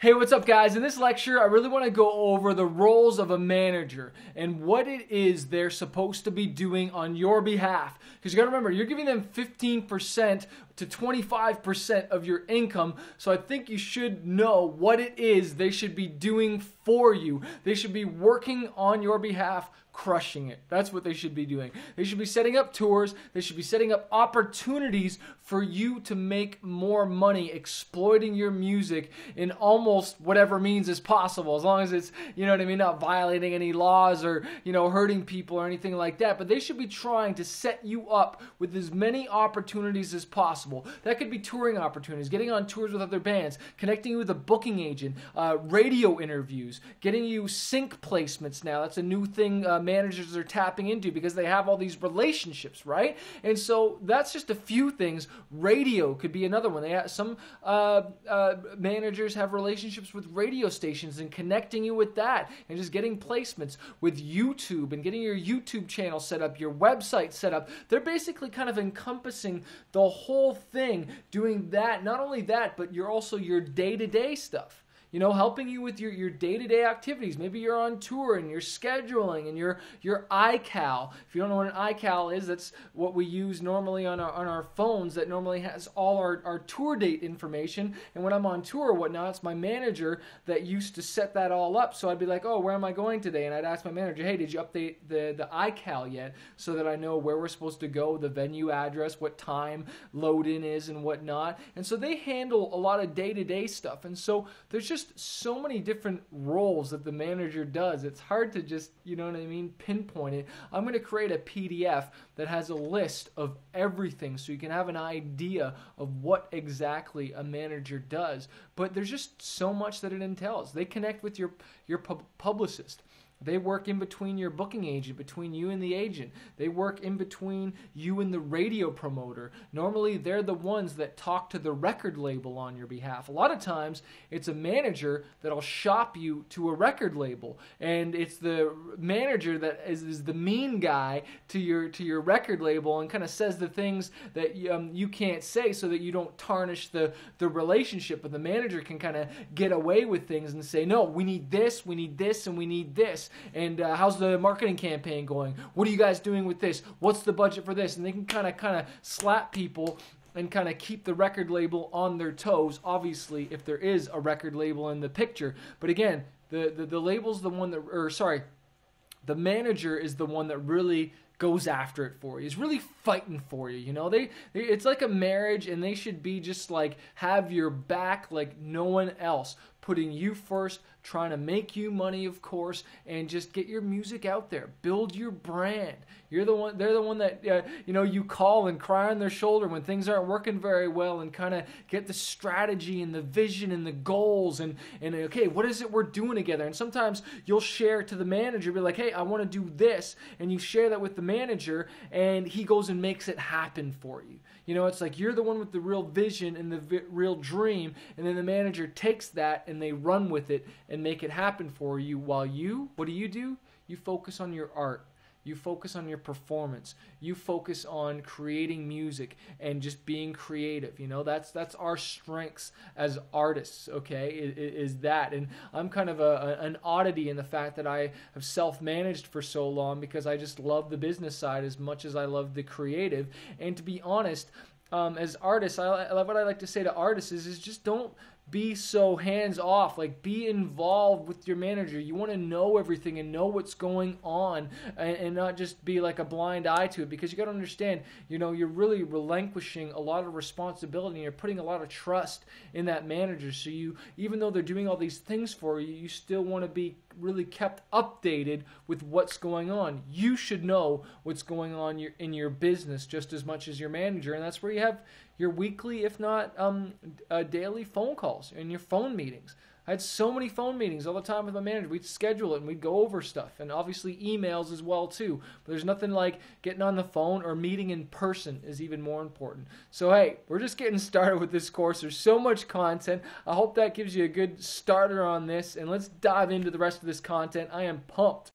Hey, what's up guys? In this lecture, I really want to go over the roles of a manager and what it is they're supposed to be doing on your behalf. Because you got to remember, you're giving them 15% to 25% of your income, so I think you should know what it is they should be doing for you. They should be working on your behalf, crushing it. That's what they should be doing. They should be setting up tours. They should be setting up opportunities for you to make more money, exploiting your music in almost whatever means is possible, as long as it's, you know what I mean, not violating any laws or, you know, hurting people or anything like that. But they should be trying to set you up with as many opportunities as possible. That could be touring opportunities, getting on tours with other bands, connecting you with a booking agent, radio interviews, getting you sync placements now. That's a new thing managers are tapping into because they have all these relationships, right? And so that's just a few things. Radio could be another one. They have, some managers have relationships with radio stations and connecting you with that and just getting placements with YouTube and getting your YouTube channel set up, your website set up. They're basically kind of encompassing the whole thing, doing that. Not only that, but you're also your day-to-day stuff. You know, helping you with your day-to-day activities. Maybe you're on tour and you're scheduling and your iCal. If you don't know what an iCal is, that's what we use normally on our phones that normally has all our tour date information. And when I'm on tour or whatnot, it's my manager that used to set that all up. So I'd be like, oh, where am I going today? And I'd ask my manager, hey, did you update the iCal yet? So that I know where we're supposed to go, the venue address, what time load-in is and whatnot. And so they handle a lot of day-to-day stuff. And so there's just so many different roles that the manager does. It's hard to just, you know what I mean, pinpoint it. I'm going to create a PDF that has a list of everything so you can have an idea of what exactly a manager does. But there's just so much that it entails. They connect with your publicist. They work in between your booking agent, between you and the agent. They work in between you and the radio promoter. Normally, they're the ones that talk to the record label on your behalf. A lot of times, it's a manager that'll shop you to a record label, and it's the manager that is the mean guy to your record label and kind of says the things that you can't say so that you don't tarnish the relationship. But the manager can kind of get away with things and say, no, we need this, and we need this. And how's the marketing campaign going? What are you guys doing with this? What's the budget for this? And they can kind of slap people and kind of keep the record label on their toes, obviously, if there is a record label in the picture. But again, the label's the one that, or sorry, the manager is the one that really goes after it for you. He's really fighting for you, you know? It's like a marriage, and they should be just like have your back like no one else, putting you first, trying to make you money, of course, and just get your music out there. Build your brand. They're the one that you know, you call and cry on their shoulder when things aren't working very well, and kind of get the strategy and the vision and the goals and okay, what is it we're doing together? And sometimes you'll share to the manager, be like, hey, I want to do this, and you share that with the manager, and he goes and makes it happen for you. You know, it's like you're the one with the real vision and the real dream, and then the manager takes that and they run with it and make it happen for you, while what do? You focus on your art. You focus on your performance. You focus on creating music and just being creative. You know, that's our strengths as artists, okay, is that. And I'm kind of an oddity in the fact that I have self-managed for so long because I just love the business side as much as I love the creative. And to be honest, as artists, what I like to say to artists is just don't be so hands-off. Like, be involved with your manager. You want to know everything and know what's going on, and not just be like a blind eye to it, because you got to understand, you know, you're really relinquishing a lot of responsibility and you're putting a lot of trust in that manager. So you, even though they're doing all these things for you, you still want to be really kept updated with what's going on. You should know what's going on in your business just as much as your manager, and that's where you have your weekly, if not daily phone calls and your phone meetings. I had so many phone meetings all the time with my manager. We'd schedule it and we'd go over stuff, and obviously emails as well too. But there's nothing like getting on the phone, or meeting in person is even more important. So hey, we're just getting started with this course. There's so much content. I hope that gives you a good starter on this, and let's dive into the rest of this content. I am pumped.